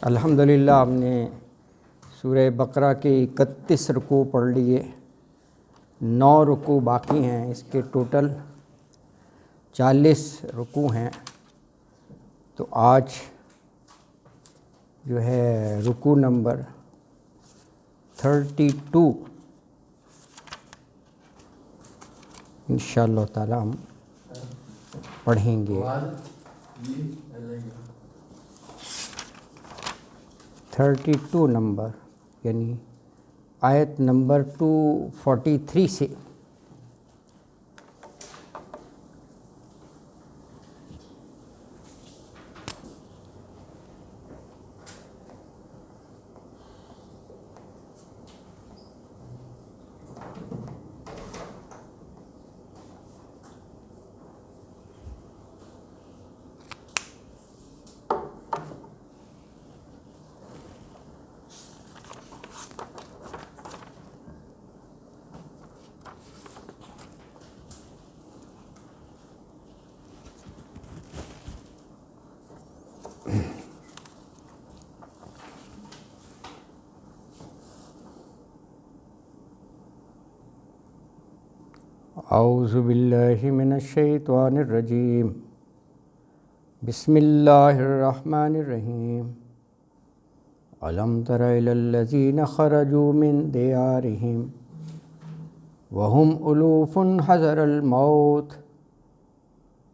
الحمدللہ ہم نے سورہ بقرہ کے 31 رکوع پڑھ لیے، 9 رکوع باقی ہیں، اس کے ٹوٹل 40 رکوع ہیں۔ تو آج جو ہے رکوع نمبر 32 انشاءاللہ تعالی ہم پڑھیں گے۔ 32 نمبر یعنی آیت نمبر 243 سے۔ اعوذ باللہ من الشیطان الرجیم، بسم اللہ الرحمن الرحیم۔ الم تر الی الذین خرجوا من دیارہم وهم الوف حذر الموت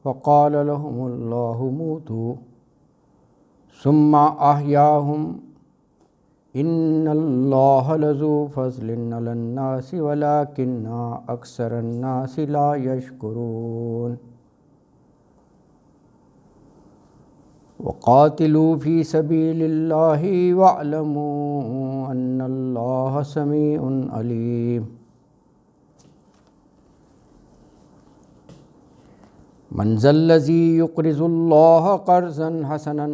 فقال لهم اللہ موتوا ثم احیاهم ان اللہ لذو فضل علی الناس ولکن اکثر الناس لا یشکرون۔ وقاتلوا فی سبیل اللہ واعلموا ان اللہ سمیع علیم۔ من ذا الذی یقرض اللہ قرضا حسنا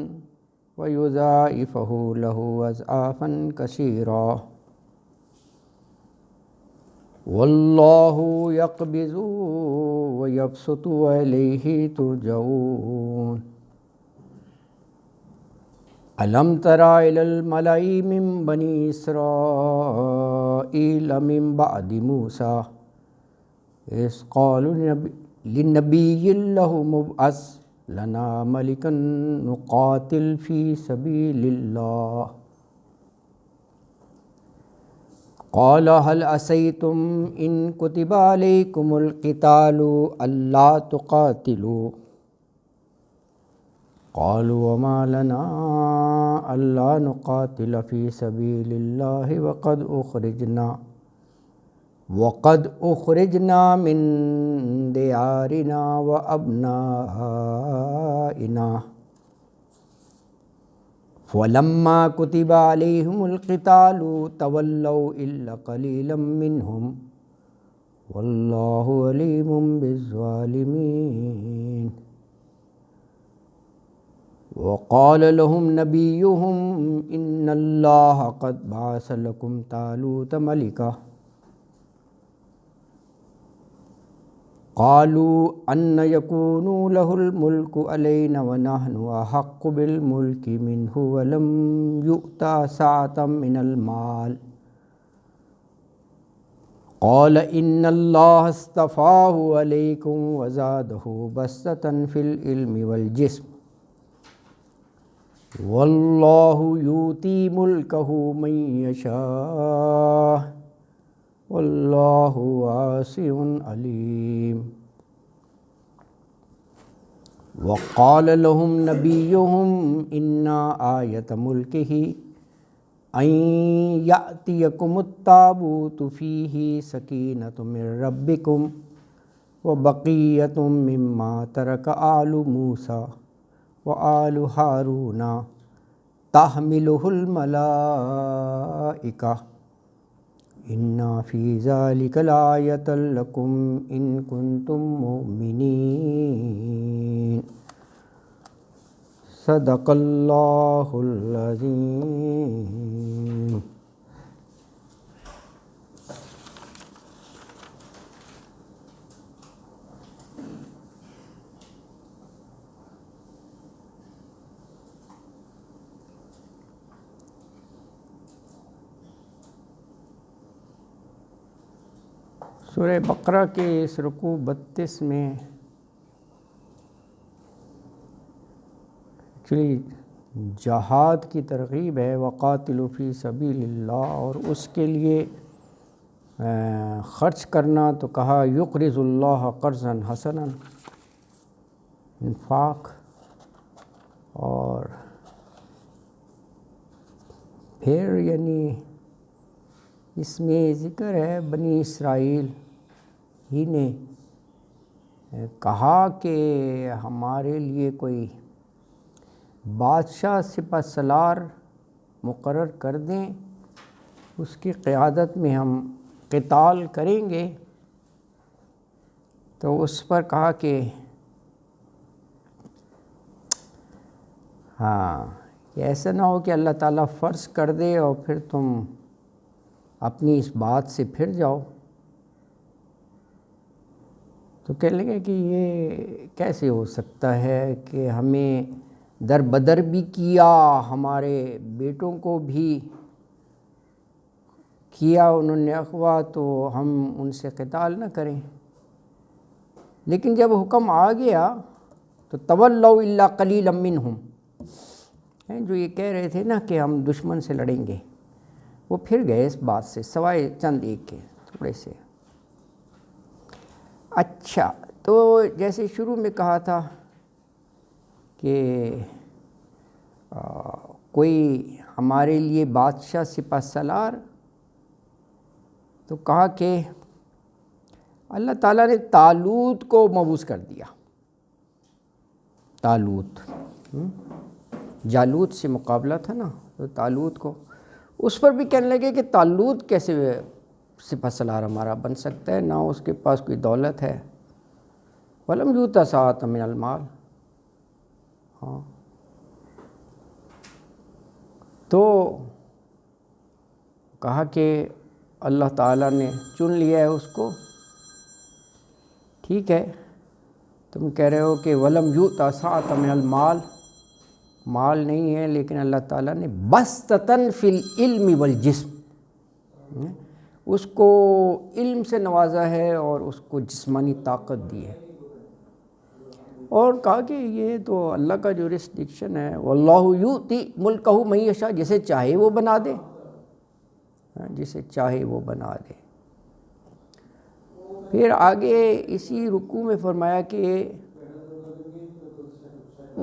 وَيُضَاعِفُهُ لَهُ أَضْعَافًا كَثِيرًا وَاللَّهُ يَقْبِضُ وَيَبْسُطُ وَإِلَيْهِ تُرْجَعُونَ۔ أَلَمْ تَرَ إِلَى الْمَلَإِ مِنْ بَنِي إِسْرَائِيلَ مِنْ بَعْدِ مُوسَى إِذْ قَالُوا لِنَبِيٍّ لَهُ مُبْعَثْ لنا ملکا نقاتل فی سبیل اللہ قال هل عصیتم ان کتب علیکم القتال الا تقاتلوا قالوا وما لنا الا نقاتل فی سبیل اللہ وقد اخرجنا من دیارنا وابنائنا فلما كتب عليهم القتال تولوا الا قليلا منهم والله عليم بالظالمين۔ وقال لهم نبيهم ان الله قد بعث لكم طالوت ملكا قالوا أن يكون له الملك علينا ونحن أحق بالملك منه ولم يؤت سعة من المال قال إن الله اصطفاه عليكم وزاده بسطة في العلم والجسم والله يؤتي ملكه من يشاء واللہ واسع علیم۔ وقال لهم نبیهم ان آیۃ ملکہ ان یأتیکم التابوت فیہ سکینۃ من ربکم وبقیۃ مما ترک آل موسیٰ وآل ہارون تحملہ الملائکہ ان فی ذلک لآیۃ لکم ان کنتم مؤمنین۔ صدق اللہ العظیم۔ سورہ بقرہ کے اس رکوع 32 میں ایکچولی جہاد کی ترغیب ہے، وقاتلوا فی سبیل اللہ، اور اس کے لیے خرچ کرنا تو کہا یقرض اللہ قرضا حسنا، انفاق، اور پھر یعنی اس میں ذکر ہے بنی اسرائیل ہی نے کہا کہ ہمارے لیے کوئی بادشاہ سپہ سالار مقرر کر دیں، اس کی قیادت میں ہم قتال کریں گے۔ تو اس پر کہا کہ ہاں کہ ایسا نہ ہو کہ اللہ تعالیٰ فرض کر دے اور پھر تم اپنی اس بات سے پھر جاؤ۔ تو کہنے لگے کہ یہ کیسے ہو سکتا ہے کہ ہمیں در بدر بھی کیا، ہمارے بیٹوں کو بھی کیا انہوں نے اغوا، تو ہم ان سے قتال نہ کریں۔ لیکن جب حکم آ گیا تو تولوا الا قلیلا منہم، جو یہ کہہ رہے تھے نا کہ ہم دشمن سے لڑیں گے، وہ پھر گئے اس بات سے، سوائے چند ایک کے تھوڑے سے۔ اچھا، تو جیسے شروع میں کہا تھا کہ کوئی ہمارے لیے بادشاہ سپہ سالار، تو کہا کہ اللہ تعالیٰ نے طالوت کو مبعوث کر دیا۔ طالوت جالوت سے مقابلہ تھا نا، تو طالوت کو، اس پر بھی کہنے لگے کہ طالوت کیسے سپہ سالار ہمارا بن سکتا ہے، نہ اس کے پاس کوئی دولت ہے، وَلَمْ يُؤْتَ سَاعَةً مِنَ الْمَالِ۔ ہاں، تو کہا کہ اللہ تعالیٰ نے چن لیا ہے اس کو، ٹھیک ہے، تم کہہ رہے ہو کہ وَلَمْ يُؤْتَ سَاعَةً مِنَ الْمَالِ، مال نہیں ہے، لیکن اللہ تعالیٰ نے بَسْطَةً فِي الْعِلْمِ وَالْجِسْمِ، اس کو علم سے نوازا ہے اور اس کو جسمانی طاقت دی ہے، اور کہا کہ یہ تو اللہ کا جورسڈکشن ہے، وَاللَّهُ يُؤْتِي مُلْكَهُ مَن يَشَاءُ، جسے چاہے وہ بنا دے، جسے چاہے وہ بنا دے۔ پھر آگے اسی رکوع میں فرمایا کہ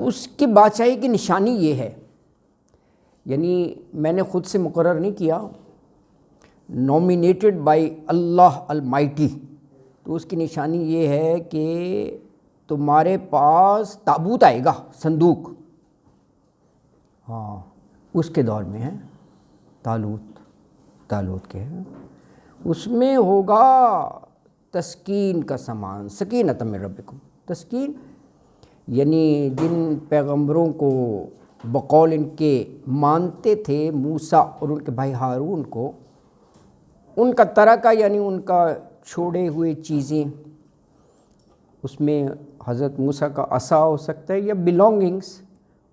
اس کی بادشاہی کی نشانی یہ ہے، یعنی میں نے خود سے مقرر نہیں کیا، نومینیٹڈ بائی اللہ المائٹی، تو اس کی نشانی یہ ہے کہ تمہارے پاس تابوت آئے گا، صندوق، ہاں اس کے دور میں ہے طالوت کے ہے، اس میں ہوگا تسکین کا سامان، سکینۃ من ربکم، تسکین یعنی جن پیغمبروں کو بقول ان کے مانتے تھے موسیٰ اور ان کے بھائی ہارون کو، ان کا ترکہ یعنی ان کا چھوڑے ہوئے چیزیں، اس میں حضرت موسیٰ کا عصا ہو سکتا ہے یا بلونگنگس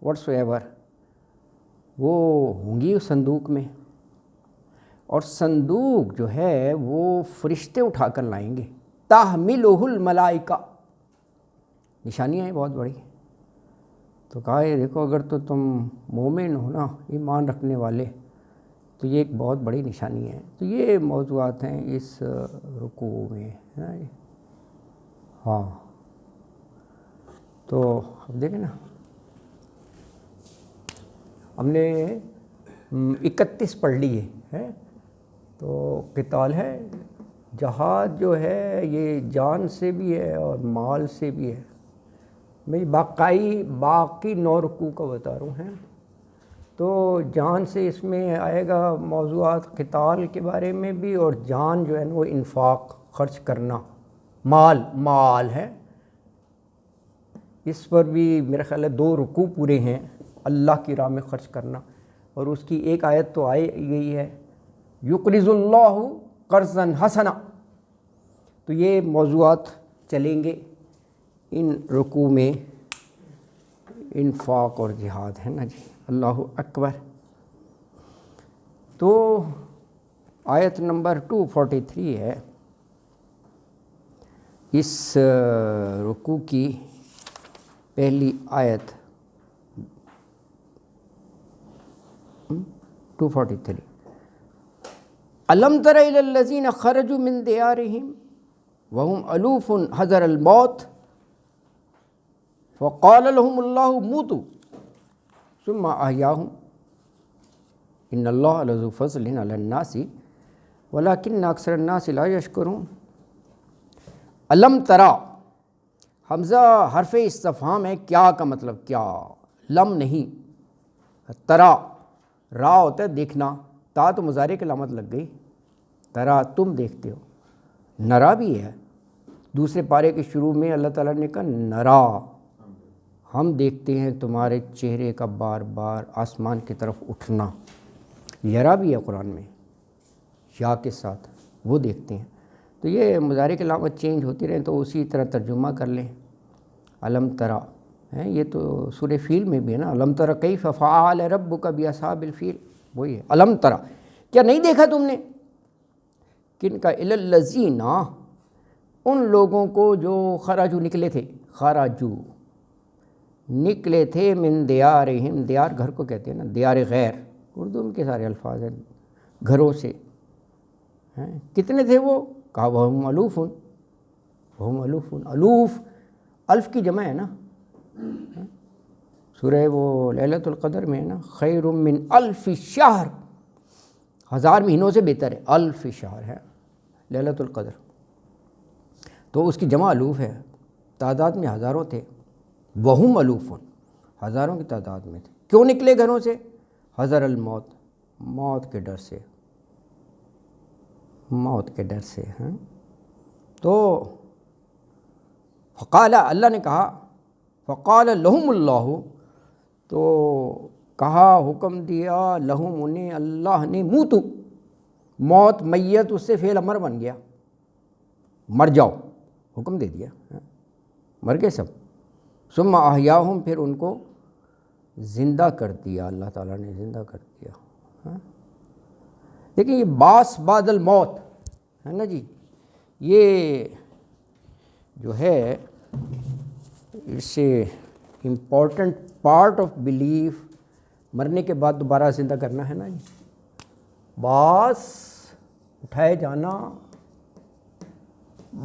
واٹس ایور، وہ ہوں گی اس صندوق میں، اور صندوق جو ہے وہ فرشتے اٹھا کر لائیں گے، تحملہ الملائکہ، نشانیاں ہیں بہت بڑی۔ تو کہا یہ دیکھو اگر تو تم مومن ہو نا، ایمان رکھنے والے، تو یہ ایک بہت بڑی نشانی ہے۔ تو یہ موضوعات ہیں اس رکوع میں، ہاں، تو اب دیکھیں نا، ہم نے 31 پڑھ لیے ہیں، تو قتال ہے، جہاد جو ہے یہ جان سے بھی ہے اور مال سے بھی ہے۔ میں باقی 9 رکوع کا بتا رہا ہوں، تو جان سے اس میں آئے گا موضوعات قتال کے بارے میں بھی، اور جان جو ہے نا وہ انفاق، خرچ کرنا، مال ہے، اس پر بھی میرا خیال ہے 2 رکوع پورے ہیں، اللہ کی راہ میں خرچ کرنا، اور اس کی ایک آیت تو آئی گئی ہے یقرض اللہ قرضا حسنا، تو یہ موضوعات چلیں گے ان رکوع میں، انفاق اور جہاد ہے نا جی، اللہ اکبر۔ تو آیت نمبر 243 ہے، اس رکوع کی پہلی آیت 243 الم تر الی الذین خرجوا من دیارہم وهم الوف حذر الموت فقال لهم اللہ موتوا ثم احیاهم ان اللہ لذو فضل علی الناس ولکن اکثر الناس لا یشکرون۔ علم ترا، حمزہ حرف استفہام ہے، کیا کا مطلب کیا، لم نہیں، ترا را ہوتا ہے دیکھنا، تا تو مضارع کی علامت لگ گئی، ترا تم دیکھتے ہو، نرا بھی ہے، دوسرے پارے کے شروع میں اللہ تعالیٰ نے کہا نرا، ہم دیکھتے ہیں تمہارے چہرے کا بار بار آسمان کی طرف اٹھنا، یرا بھی ہے قرآن میں یا کے ساتھ، وہ دیکھتے ہیں، تو یہ مضارع کی علامت چینج ہوتی رہے تو اسی طرح ترجمہ کر لیں۔ علم ترا ہے، یہ تو سورہ فیل میں بھی ہے نا، علم ترا کیف فعل ربک باصحاب الفیل، وہی ہے علم ترا، کیا نہیں دیکھا تم نے، کن کا، الی الذین، ان لوگوں کو جو خرجو نکلے تھے، خرجو نکلے تھے، من دیارہم، دیار گھر کو کہتے ہیں نا، دیار غیر، اردو میں کے سارے الفاظ ہیں، گھروں سے ہیں، کتنے تھے وہ، کہا وہم الوفن، وہم الوفن، الوف الف کی جمع ہے نا، سورہ وہ لیلۃ القدر میں ہے نا، خیر من الف شہر، 1000 مہینوں سے بہتر ہے، الف شہر ہے لیلۃ القدر، تو اس کی جمع الوف ہے، تعداد میں ہزاروں تھے، وہم الوفن، ہزاروں کی تعداد میں تھے، کیوں نکلے گھروں سے، حذر الموت، موت کے ڈر سے، موت کے ڈر سے ہیں، تو فقال، اللہ نے کہا، فقال لہم اللہ، تو کہا، حکم دیا، لہم انہیں، اللہ نے، موتو، موت، میت اس سے فعل امر بن گیا، مر جاؤ، حکم دے دیا، مر گئے سب، ثم احیاہم، پھر ان کو زندہ کر دیا، اللہ تعالیٰ نے زندہ کر دیا۔ لیکن یہ باس بعد الموت ہے نا جی، یہ جو ہے اس سے امپورٹنٹ پارٹ آف بلیف، مرنے کے بعد دوبارہ زندہ کرنا ہے نا جی، باس اٹھائے جانا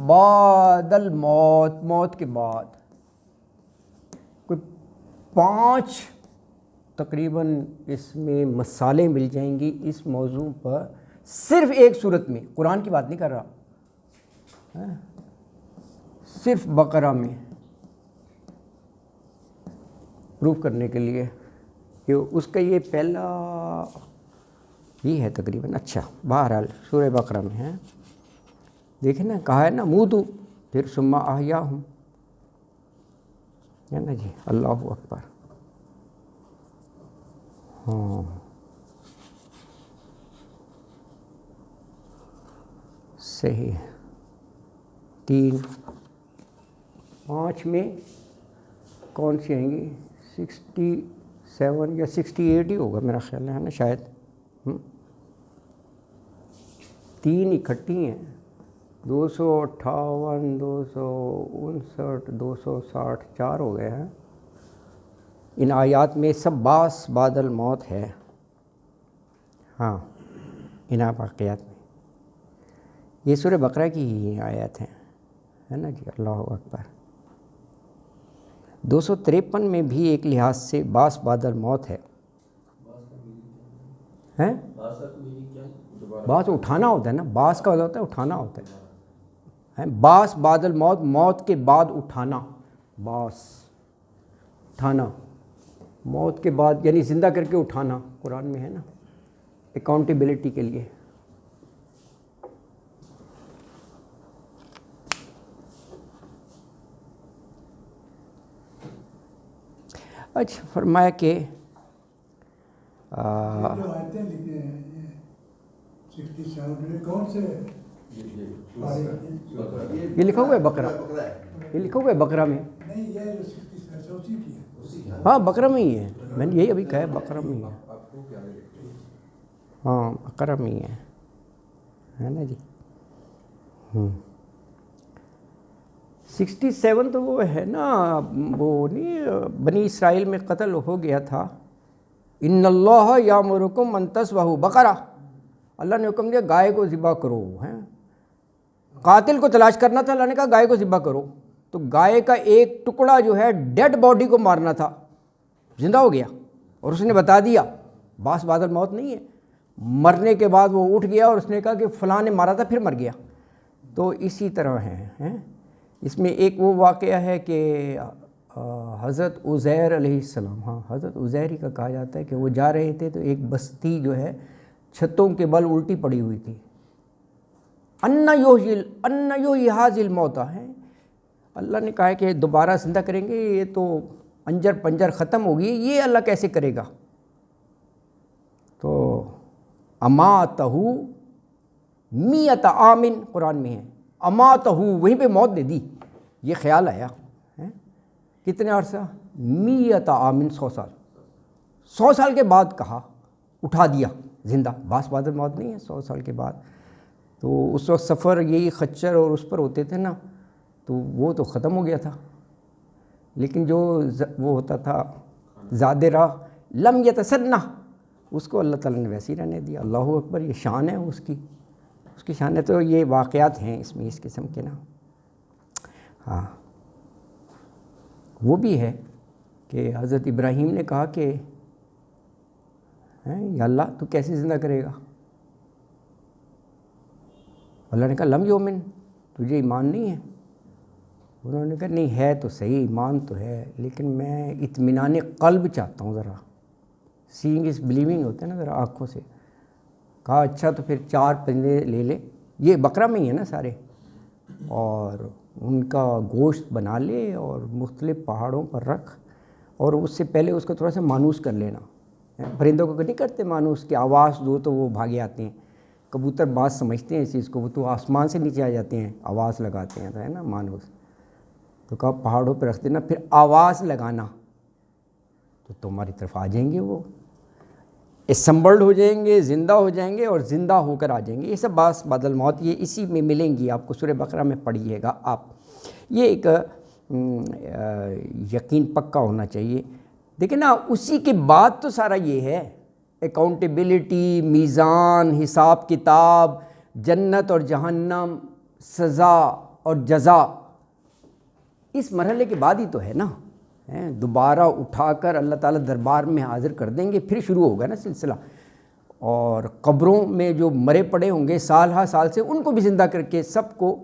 بعد الموت، موت کے بعد، کوئی 5 تقریباً اس میں مثالیں مل جائیں گی اس موضوع پر، صرف ایک صورت میں، قرآن کی بات نہیں کر رہا، صرف بقرہ میں، پروف کرنے کے لیے کہ اس کا یہ پہلا ہی ہے تقریباً۔ اچھا، بہرحال سورہ بقرہ میں ہے، دیکھیں نا، کہا ہے نا موتو، پھر ثم احیاہم، ہے نا جی، اللہ اکبر، ہاں صحیح، 3 5 میں کون سی آئیں گی، 67 یا 68 ہی ہوگا میرا خیال ہے نا شاید، 3 اکٹھی ہیں، 258 259 260 4 ہو گئے ہیں، ان آیات میں سب باس بعد الموت ہے، ہاں ان واقعات میں، یہ سورہ بقرہ کی ہی آیات ہیں، ہے نا جی، اللہ اکبر۔ 253 میں بھی ایک لحاظ سے باس بعد الموت ہے، باس اٹھانا ہوتا ہے نا، باس کا ہوتا ہے اٹھانا ہوتا ہے، باس بعد الموت، موت کے بعد اٹھانا، باس اٹھانا، موت کے بعد یعنی زندہ کر کے اٹھانا، قرآن میں ہے نا، اکاؤنٹیبلٹی کے لیے۔ اچھا، فرمایا کہ یہ لکھا ہوا ہے بقرہ، یہ لکھا ہوا ہے بقرہ میں، ہاں بقرہ میں ہی ہے، میں نے یہی ابھی کہا ہے بقرہ میں ہی ہے، ہاں بقرہ میں ہی ہے نا جی۔ 67 تو وہ ہے نا، وہ نہیں بنی اسرائیل میں قتل ہو گیا تھا، ان اللہ یامرکم ان تذبحوا بقرہ، اللہ نے حکم دیا گائے کو ذبح کرو، ہیں قاتل کو تلاش کرنا تھا، اللہ نے کہا گائے کو ذبح کرو، تو گائے کا ایک ٹکڑا جو ہے ڈیڈ باڈی کو مارنا تھا، زندہ ہو گیا، اور اس نے بتا دیا، باس بعد الموت نہیں ہے، مرنے کے بعد وہ اٹھ گیا اور اس نے کہا کہ فلاں نے مارا تھا پھر مر گیا۔ تو اسی طرح ہیں اس میں ایک وہ واقعہ ہے کہ حضرت عزیر علیہ السلام، ہاں حضرت عزیر ہی کا کہا جاتا ہے کہ وہ جا رہے تھے تو ایک بستی جو ہے چھتوں کے بل الٹی پڑی ہوئی تھی، ان یحیی ھذہ الموتیٰ ہے، اللہ نے کہا ہے کہ دوبارہ زندہ کریں گے، یہ تو انجر پنجر ختم ہوگی، یہ اللہ کیسے کرے گا؟ تو اماتہ میۃ عام قرآن میں ہے، اماتہ وہیں پہ موت دے دی، یہ خیال آیا کتنے عرصہ؟ میۃ عام 100 سال، 100 سال کے بعد کہا اٹھا دیا زندہ، باس بعد الموت نہیں ہے، 100 سال کے بعد۔ تو اس وقت سفر یہی خچر اور اس پر ہوتے تھے نا، تو وہ تو ختم ہو گیا تھا، لیکن جو وہ ہوتا تھا زاد راہ لم یتسنہ، اس کو اللہ تعالیٰ نے ویسے ہی رہنے دیا۔ اللہ اکبر، یہ شان ہے اس کی شان ہے۔ تو یہ واقعات ہیں اس میں اس قسم کے نا۔ ہاں وہ بھی ہے کہ حضرت ابراہیم نے کہا کہ یا اللہ تو کیسے زندہ کرے گا؟ اللہ نے کہا لم یؤمن، تجھے ایمان نہیں ہے؟ انہوں نے کہا نہیں ہے تو صحیح، ایمان تو ہے، لیکن میں اطمینان قلب چاہتا ہوں، ذرا سینگ از بلیونگ ہوتا ہے نا، ذرا آنکھوں سے۔ کہا اچھا تو پھر 4 پرندے لے لے، یہ بقرہ میں ہی ہے نا سارے، اور ان کا گوشت بنا لے اور مختلف پہاڑوں پر رکھ، اور اس سے پہلے اس کو تھوڑا سا مانوس کر لینا۔ پرندوں کو نہیں کرتے مانوس، کی آواز دو تو وہ بھاگے آتے ہیں، کبوتر بات سمجھتے ہیں اس چیز کو، وہ تو آسمان سے نیچے آ جاتے ہیں، آواز لگاتے ہیں، ہے نا مانوس۔ تو کہا پہاڑوں پہ رکھ دینا، پھر آواز لگانا تو تمہاری طرف آ جائیں گے، وہ اسمبلڈ ہو جائیں گے، زندہ ہو جائیں گے اور زندہ ہو کر آ جائیں گے۔ یہ سب باس بعد الموت یہ اسی میں ملیں گی آپ کو، سورہ بقرہ میں پڑھیے گا آپ، یہ ایک یقین پکا ہونا چاہیے۔ دیکھیں نا، اسی کے بعد تو سارا یہ ہے، اکاؤنٹیبلٹی، میزان، حساب کتاب، جنت اور جہنم، سزا اور جزا، اس مرحلے کے بعد ہی تو ہے نا۔ دوبارہ اٹھا کر اللہ تعالیٰ دربار میں حاضر کر دیں گے، پھر شروع ہوگا نا سلسلہ، اور قبروں میں جو مرے پڑے ہوں گے سال ہا سال سے، ان کو بھی زندہ کر کے سب کو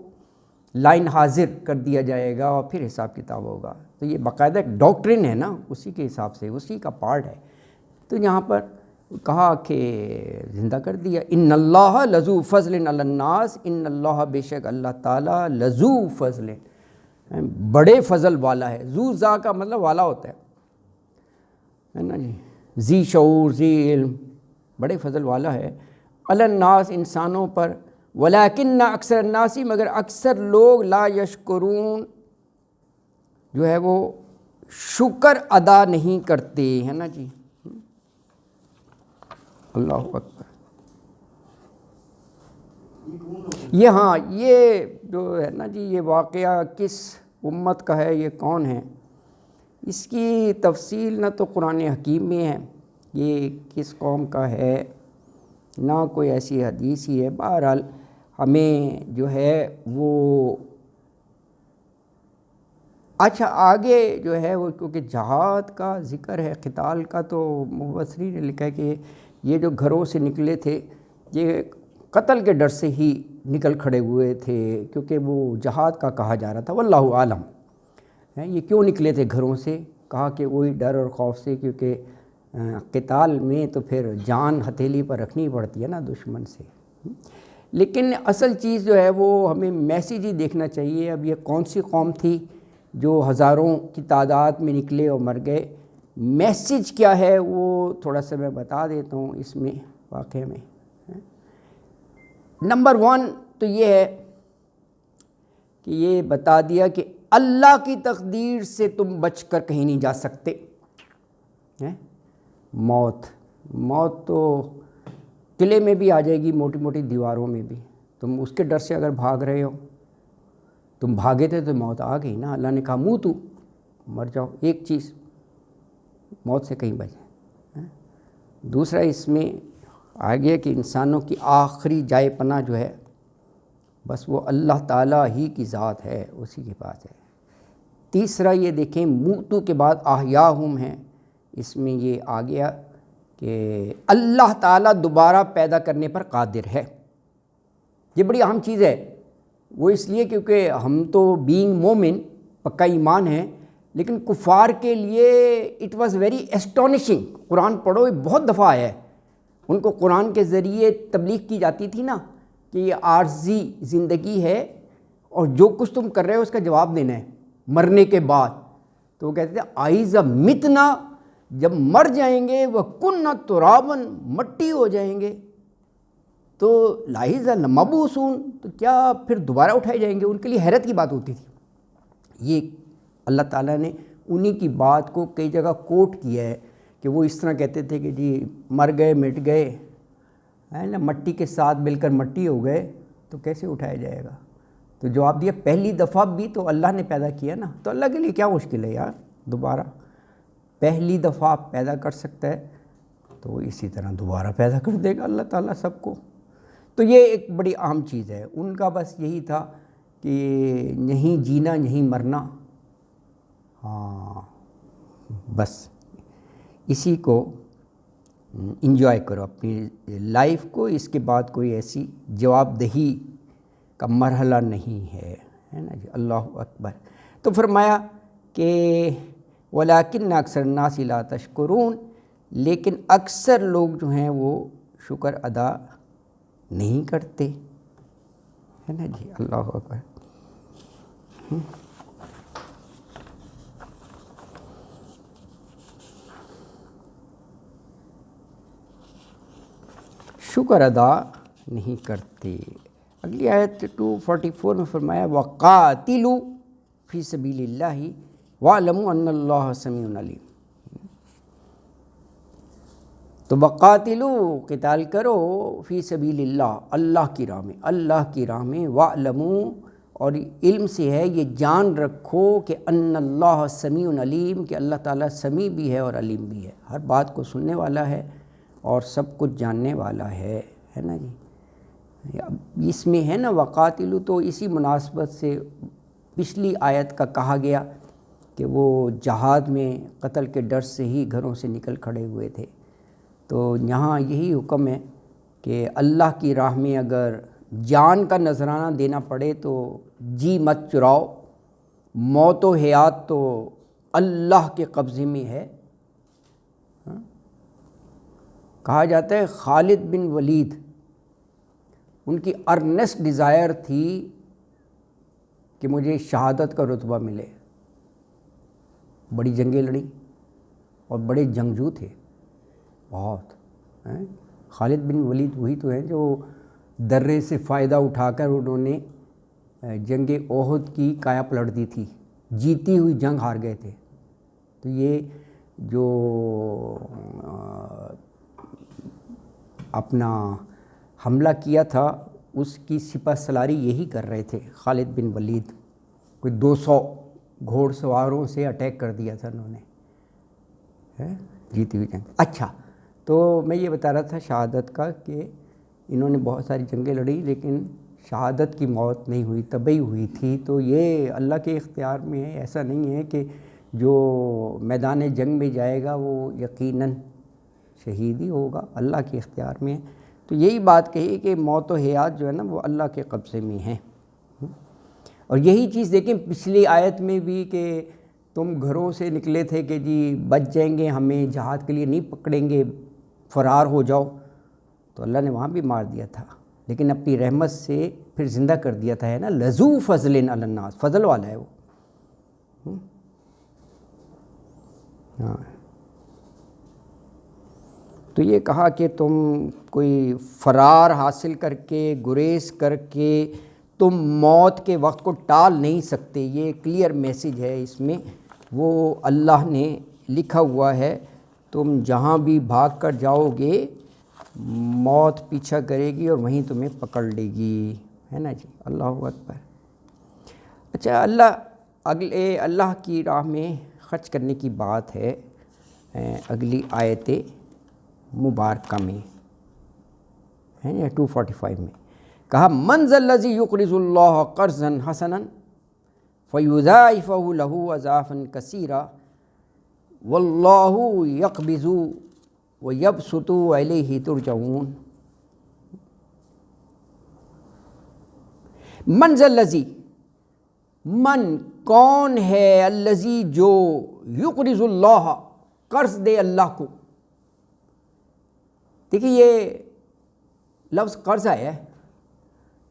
لائن حاضر کر دیا جائے گا، اور پھر حساب کتاب ہوگا۔ تو یہ باقاعدہ ایک ڈاکٹرن ہے نا، اسی کے حساب سے اسی کا پارٹ ہے۔ تو یہاں پر کہا کہ زندہ کر دیا، ان اللہ لذو فضل علی الناس، ان اللہ بے شک اللہ تعالیٰ لذو فضل، بڑے فضل والا ہے۔ ذو ذا کا مطلب والا ہوتا ہے نا جی، ذی شعور، ذی علم، بڑے فضل والا ہے، علی الناس انسانوں پر، ولیکن اکثر الناس، مگر اکثر لوگ، لا یشکرون جو ہے وہ شکر ادا نہیں کرتے، ہے نا جی۔ اللہ اکبر۔ یہ ہاں یہ جو ہے نا جی، یہ واقعہ کس امت کا ہے، یہ کون ہے، اس کی تفصیل نہ تو قرآن حکیم میں ہے، یہ کس قوم کا ہے، نہ کوئی ایسی حدیث ہی ہے۔ بہرحال ہمیں جو ہے وہ اچھا آگے جو ہے وہ، کیونکہ جہاد کا ذکر ہے، قتال کا، تو مبصرین نے لکھا ہے کہ یہ جو گھروں سے نکلے تھے یہ قتل کے ڈر سے ہی نکل کھڑے ہوئے تھے، کیونکہ وہ جہاد کا کہا جا رہا تھا، واللہ عالم۔ یہ کیوں نکلے تھے گھروں سے؟ کہا کہ وہی ڈر اور خوف سے، کیونکہ قتال میں تو پھر جان ہتھیلی پر رکھنی پڑتی ہے نا دشمن سے۔ لیکن اصل چیز جو ہے وہ ہمیں میسیج ہی دیکھنا چاہیے۔ اب یہ کون سی قوم تھی جو ہزاروں کی تعداد میں نکلے اور مر گئے؟ میسیج کیا ہے وہ تھوڑا سا میں بتا دیتا ہوں اس میں واقعے میں۔ نمبر 1 تو یہ ہے کہ یہ بتا دیا کہ اللہ کی تقدیر سے تم بچ کر کہیں نہیں جا سکتے۔ موت تو قلعے میں بھی آ جائے گی، موٹی موٹی دیواروں میں بھی، تم اس کے ڈر سے اگر بھاگ رہے ہو تم بھاگے تھے تو موت آ گئی نا، اللہ نے کہا منہ تو مر جاؤ، ایک چیز موت سے کہیں بچیں۔ دوسرا اس میں آ گیا کہ انسانوں کی آخری جائے پناہ جو ہے بس وہ اللہ تعالیٰ ہی کی ذات ہے، اسی کے پاس ہے۔ تیسرا یہ دیکھیں موتو کے بعد احیاہم ہیں، اس میں یہ آ گیا کہ اللہ تعالیٰ دوبارہ پیدا کرنے پر قادر ہے۔ یہ بڑی اہم چیز ہے، وہ اس لیے کیونکہ ہم تو بینگ مومن پکا ایمان ہے، لیکن کفار کے لیے اٹ واز ویری اسٹونشنگ۔ قرآن پڑھو، یہ بہت دفعہ آیا ہے، ان کو قرآن کے ذریعے تبلیغ کی جاتی تھی نا کہ یہ عارضی زندگی ہے اور جو کچھ تم کر رہے ہو اس کا جواب دینا ہے مرنے کے بعد۔ تو وہ کہتے تھے آئزہ متنا، جب مر جائیں گے وہ کننا ترابن، مٹی ہو جائیں گے، تو لاحظہ لمبوسون، تو کیا پھر دوبارہ اٹھائے جائیں گے؟ ان کے لیے حیرت کی بات ہوتی تھی۔ یہ اللہ تعالیٰ نے انہی کی بات کو کئی جگہ کوٹ کیا ہے کہ وہ اس طرح کہتے تھے کہ جی مر گئے مٹ گئے ہے نا، مٹی کے ساتھ مل کر مٹی ہو گئے تو کیسے اٹھایا جائے گا؟ تو جواب دیا پہلی دفعہ بھی تو اللہ نے پیدا کیا نا، تو اللہ کے لیے کیا مشکل ہے یار، دوبارہ پہلی دفعہ پیدا کر سکتا ہے تو وہ اسی طرح دوبارہ پیدا کر دے گا اللہ تعالیٰ سب کو۔ تو یہ ایک بڑی اہم چیز ہے، ان کا بس یہی تھا کہ نہیں جینا نہیں مرنا، ہاں بس اسی کو انجوائے کرو اپنی لائف کو، اس کے بعد کوئی ایسی جواب دہی کا مرحلہ نہیں ہے نا جی۔ اللہ اکبر۔ تو فرمایا کہ وَلَٰكِنَّ أَكْثَرَ النَّاسِ لَا تَشْكُرُونَ، لیکن اکثر لوگ جو ہیں وہ شکر ادا نہیں کرتے ہے نا جی۔ اللہ اکبر۔ شکر ادا نہیں کرتے۔ اگلی آیت 244 میں فرمایا وَقَاتِلُوا فِي سَبِيلِ اللَّهِ وَاعْلَمُوا أَنَّ اللَّهَ سَمِيعٌ عَلِيمٌ۔ تو وَقَاتِلُوا، قتال کرو، فی سبیل اللہ، اللہ کی راہ میں، اللہ کی راہ میں، وَاعْلَمُوا، اور علم سے ہے یہ جان رکھو کہ ان اللہ سمیع علیم، کہ اللہ تعالیٰ سمیع بھی ہے اور علیم بھی ہے، ہر بات کو سننے والا ہے اور سب کچھ جاننے والا ہے نا جی۔ اس میں ہے نا وقاتلو، تو اسی مناسبت سے پچھلی آیت کا کہا گیا کہ وہ جہاد میں قتل کے ڈر سے ہی گھروں سے نکل کھڑے ہوئے تھے، تو یہاں یہی حکم ہے کہ اللہ کی راہ میں اگر جان کا نذرانہ دینا پڑے تو جی مت چراؤ، موت و حیات تو اللہ کے قبضے میں ہے۔ کہا جاتا ہے خالد بن ولید، ان کی ارنسٹ ڈیزائر تھی کہ مجھے شہادت کا رتبہ ملے، بڑی جنگیں لڑی اور بڑے جنگجو تھے بہت۔ خالد بن ولید وہی تو ہیں جو درے سے فائدہ اٹھا کر انہوں نے جنگ احد کی کایا پلٹ دی تھی، جیتی ہوئی جنگ ہار گئے تھے۔ تو یہ جو اپنا حملہ کیا تھا اس کی سپہ سلاری یہی کر رہے تھے خالد بن ولید، کوئی 200 گھوڑ سواروں سے اٹیک کر دیا تھا انہوں نے، جیتی ہوئی جنگ۔ اچھا، تو میں یہ بتا رہا تھا شہادت کا کہ انہوں نے بہت ساری جنگیں لڑی لیکن شہادت کی موت نہیں ہوئی، تباہی ہوئی تھی۔ تو یہ اللہ کے اختیار میں ہے، ایسا نہیں ہے کہ جو میدان جنگ میں جائے گا وہ یقیناً شہید ہی ہوگا، اللہ کے اختیار میں ہے۔ تو یہی بات کہی کہ موت و حیات جو ہے نا وہ اللہ کے قبضے میں ہیں۔ اور یہی چیز دیکھیں پچھلی آیت میں بھی کہ تم گھروں سے نکلے تھے کہ جی بچ جائیں گے، ہمیں جہاد کے لیے نہیں پکڑیں گے، فرار ہو جاؤ، تو اللہ نے وہاں بھی مار دیا تھا، لیکن اپنی رحمت سے پھر زندہ کر دیا تھا، ہے نا، لذو فضل علی الناس، فضل والا ہے وہ۔ ہاں، تو یہ کہا کہ تم کوئی فرار حاصل کر کے، گریز کر کے تم موت کے وقت کو ٹال نہیں سکتے، یہ کلیئر میسیج ہے اس میں، وہ اللہ نے لکھا ہوا ہے، تم جہاں بھی بھاگ کر جاؤ گے موت پیچھا کرے گی اور وہیں تمہیں پکڑ لے گی، ہے نا جی۔ اللہ اکبر۔ اچھا، اللہ کی راہ میں خرچ کرنے کی بات ہے اگلی آیت مبارکہ میں ہے 245 میں کہا من ذا الذی یقرض اللہ قرضا حسنا فیضاعفہ لہ اضعافا کثیرا واللہ یقبض ویبسط الیہ ترجعون۔ من ذا الذی، من کون ہے، الذی جو، یقرض اللہ قرض دے اللہ کو۔ دیکھیے یہ لفظ قرض آیا ہے،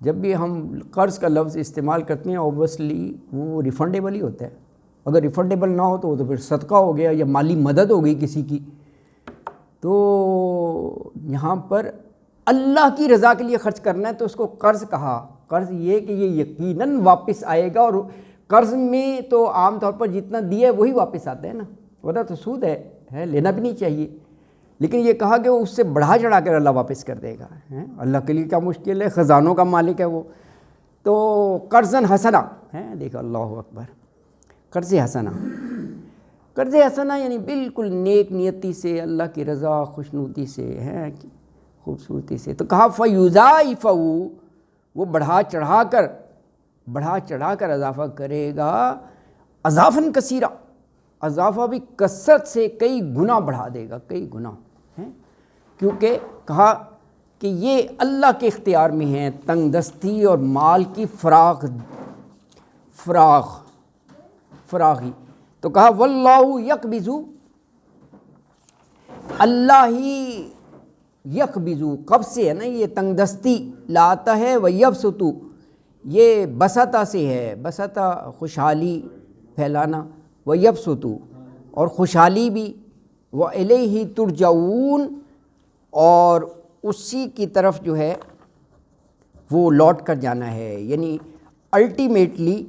جب بھی ہم قرض کا لفظ استعمال کرتے ہیں اوبویسلی وہ ریفنڈیبل ہی ہوتا ہے، اگر ریفنڈیبل نہ ہو تو پھر صدقہ ہو گیا یا مالی مدد ہو گئی کسی کی۔ تو یہاں پر اللہ کی رضا کے لیے خرچ کرنا ہے تو اس کو قرض کہا۔ قرض یہ کہ یہ یقیناً واپس آئے گا، اور قرض میں تو عام طور پر جتنا دیا ہے وہی واپس آتا ہے نا، ورنہ تو سود ہے، لینا بھی نہیں چاہیے، لیکن یہ کہا کہ وہ اس سے بڑھا چڑھا کر اللہ واپس کر دے گا۔ اللہ کے لیے کیا مشکل ہے، خزانوں کا مالک ہے وہ۔ تو قرضاً حسنا ہے، دیکھو اللہ اکبر، قرض حسنا، قرض حسنا یعنی بالکل نیک نیتی سے، اللہ کی رضا خوشنودی سے ہے، خوبصورتی سے۔ تو کہا فیضاعفہ، وہ بڑھا چڑھا کر اضافہ کرے گا، اضافاً کثیرا، اضافہ بھی کثرت سے، کئی گنا بڑھا دے گا، کئی گنا ہے، کیونکہ کہا کہ یہ اللہ کے اختیار میں ہیں تنگ دستی اور مال کی فراغی۔ تو کہا واللہ یقبض، اللہ ہی یقبض، قبض سے ہے نا، یہ تنگ دستی لاتا ہے، ویبسط، یہ بسطہ سے ہے، بسطہ خوشحالی پھیلانا، ویبسط اور خوشحالی بھی، وإلیہ ترجعون، اور اسی کی طرف جو ہے وہ لوٹ کر جانا ہے، یعنی الٹیمیٹلی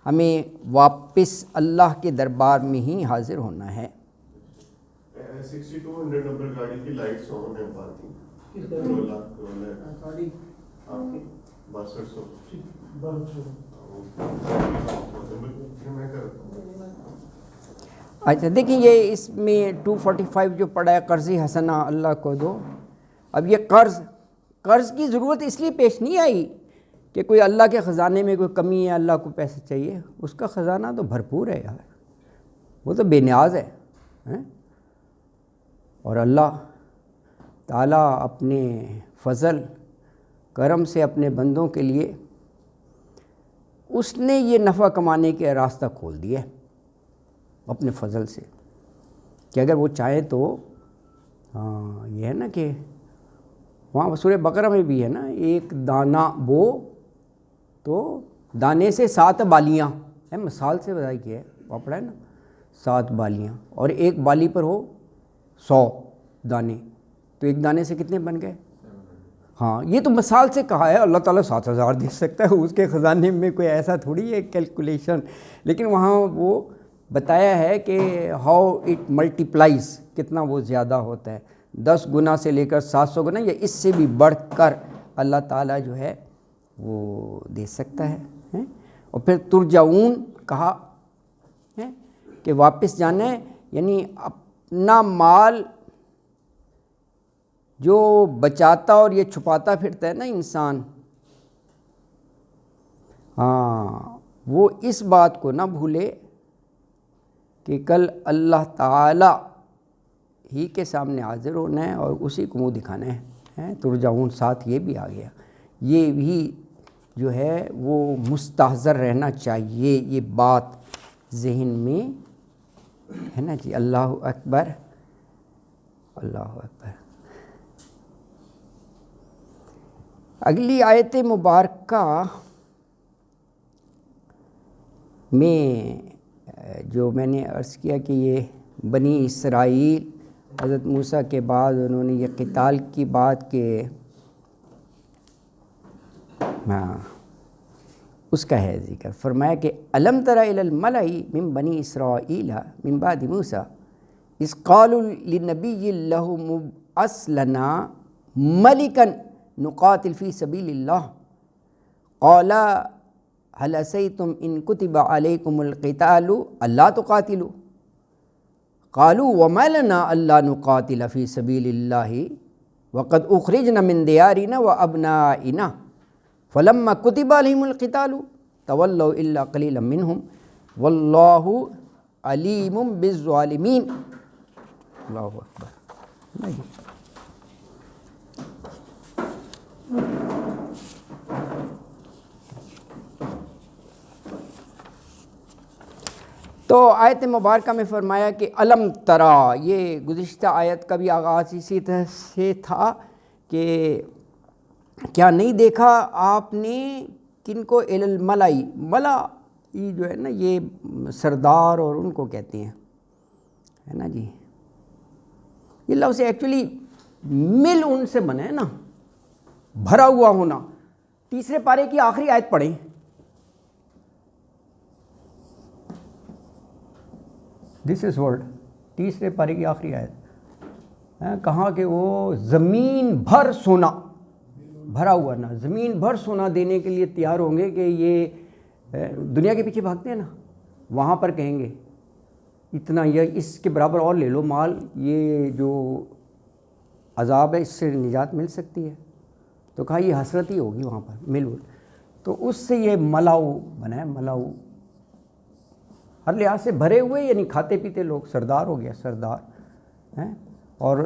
ہمیں واپس اللہ کے دربار میں ہی حاضر ہونا ہے۔ 6200 نمبر گاڑی کی لائٹس آن ہیں، اچھا دیکھیں یہ اس میں 245 جو پڑھا ہے قرض حسنہ اللہ کو دو۔ اب یہ قرض کی ضرورت اس لیے پیش نہیں آئی کہ کوئی اللہ کے خزانے میں کوئی کمی ہے، اللہ کو پیسے چاہیے، اس کا خزانہ تو بھرپور ہے یار، وہ تو بے نیاز ہے۔ اور اللہ تعالیٰ اپنے فضل کرم سے اپنے بندوں کے لیے اس نے یہ نفع کمانے کے راستہ کھول دیا ہے اپنے فضل سے، کہ اگر وہ چاہیں تو یہ ہے نا کہ وہاں سورہ بقرہ میں بھی ہے نا، ایک دانہ بو تو دانے سے 7 بالیاں ہے، مثال سے بتائی کی ہے، وہ پڑھا ہے نا، 7 بالیاں، اور ایک بالی پر ہو 100 دانے، تو ایک دانے سے کتنے بن گئے؟ ہاں، یہ تو مثال سے کہا ہے، اللہ تعالیٰ 7000 دے سکتا ہے، اس کے خزانے میں کوئی ایسا تھوڑی ہے کیلکولیشن، لیکن وہاں وہ بتایا ہے کہ ہاؤ اٹ ملٹیپلائز، کتنا وہ زیادہ ہوتا ہے، 10 گنا سے لے کر 700 گنا یا اس سے بھی بڑھ کر اللہ تعالیٰ جو ہے وہ دے سکتا ہے۔ اور پھر ترجعون کہا کہ واپس جانا ہے، یعنی اپنا مال جو بچاتا اور یہ چھپاتا پھرتا ہے نا انسان، وہ اس بات کو نہ بھولے کہ کل اللہ تعالیٰ ہی کے سامنے حاضر ہونا ہے اور اسی کو منہ دکھانا ہے۔ ترجعون ساتھ یہ بھی آ گیا، یہ بھی جو ہے وہ مستحضر رہنا چاہیے، یہ بات ذہن میں ہے نا جی۔ اللہ اکبر، اللہ اکبر۔ اگلی آیت مبارکہ میں جو میں نے عرض کیا کہ یہ بنی اسرائیل حضرت موسیٰ کے بعد انہوں نے یہ قتال کی بات کہ اس کا ہے ذکر، فرمایا کہ الم تر الی الملأ من بنی اسرائیل من بعد موسیٰ اذ قالوا لنبی لہم ابعث لنا ملکا نقاتل فی سبیل اللہ قال هل عسیتم ان کتب علیکم القتال الا تقاتلوا قالوا وما لنا الا نقاتل فی سبیل اللہ وقد اخرجنا من دیارنا وابنائنا فلما کتب علیہم القتال تولوا الا قلیلا منہم واللہ علیم بالظالمین. اللہ اکبر. تو آیت مبارکہ میں فرمایا کہ علم ترا، یہ گزشتہ آیت کا بھی آغاز اسی طرح سے تھا کہ کیا نہیں دیکھا آپ نے کن کو الملائی، ملا یہ جو ہے نا یہ سردار اور ان کو کہتے ہیں ہے نا جی. یہ لفظ ایکچولی مل ان سے بنا ہے نا، بھرا ہوا ہونا. تیسرے پارے کی آخری آیت پڑھیں. دس از ورڈ، تیسرے پارے کی آخری آیت کہاں کہ وہ زمین بھر سونا بھرا ہوا نا، زمین بھر سونا دینے کے لیے تیار ہوں گے کہ یہ دنیا کے پیچھے بھاگتے ہیں نا، وہاں پر کہیں گے اتنا یا اس کے برابر اور لے لو مال، یہ جو عذاب ہے اس سے نجات مل سکتی ہے. تو کہا یہ حسرت ہی ہوگی وہاں پر مل. تو اس سے یہ ملاؤ بنا ہے، ملاؤ ہر لحاظ سے بھرے ہوئے، یعنی کھاتے پیتے لوگ. سردار ہو گیا سردار ہیں. اور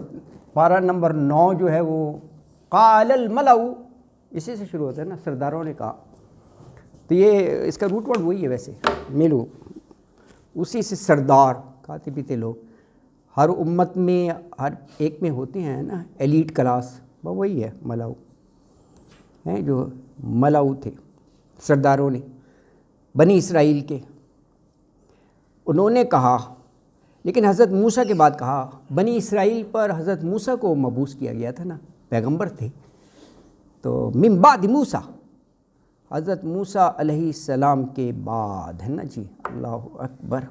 پارہ نمبر 9 جو ہے وہ قال الملأ اسی سے شروع ہوتا ہے نا، سرداروں نے کہا. تو یہ اس کا روٹ ورڈ وہی ہے ویسے، ملو اسی سے سردار کھاتے پیتے لوگ. ہر امت میں ہر ایک میں ہوتے ہیں نا ایلیٹ کلاس، وہی ہے ملاؤ ہیں جو ملاؤ تھے سرداروں نے بنی اسرائیل کے. انہوں نے کہا، لیکن حضرت موسیٰ کے بعد کہا. بنی اسرائیل پر حضرت موسیٰ کو مبعوث کیا گیا تھا نا، پیغمبر تھے. تو من بعد موسیٰ، حضرت موسیٰ علیہ السلام کے بعد ہے نا جی. اللہ اکبر.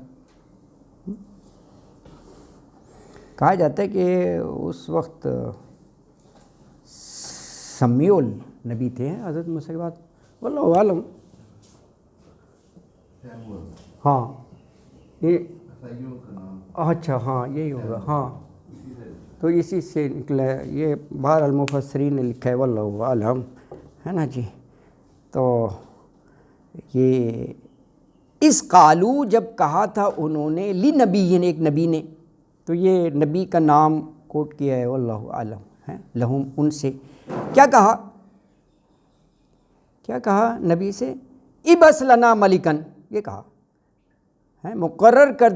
کہا جاتا ہے کہ اس وقت سمیول نبی تھے حضرت موسیٰ کے بعد، واللہ عالم. ہاں یہ اچھا ہاں یہی ہوگا. ہاں تو اسی سے نکلا ہے یہ، بہر المفسرین نے لکھا ہے واللہ عالم ہے نا جی. تو یہ اس قالو جب کہا تھا انہوں نے لنبی، یعنی ایک نبی نے، تو یہ نبی کا نام کوٹ کیا ہے واللہ عالم ہے لہم، ان سے کیا کہا، کیا کہا نبی سے ابعث لنا ملکن، یہ کہا ہے مقرر کر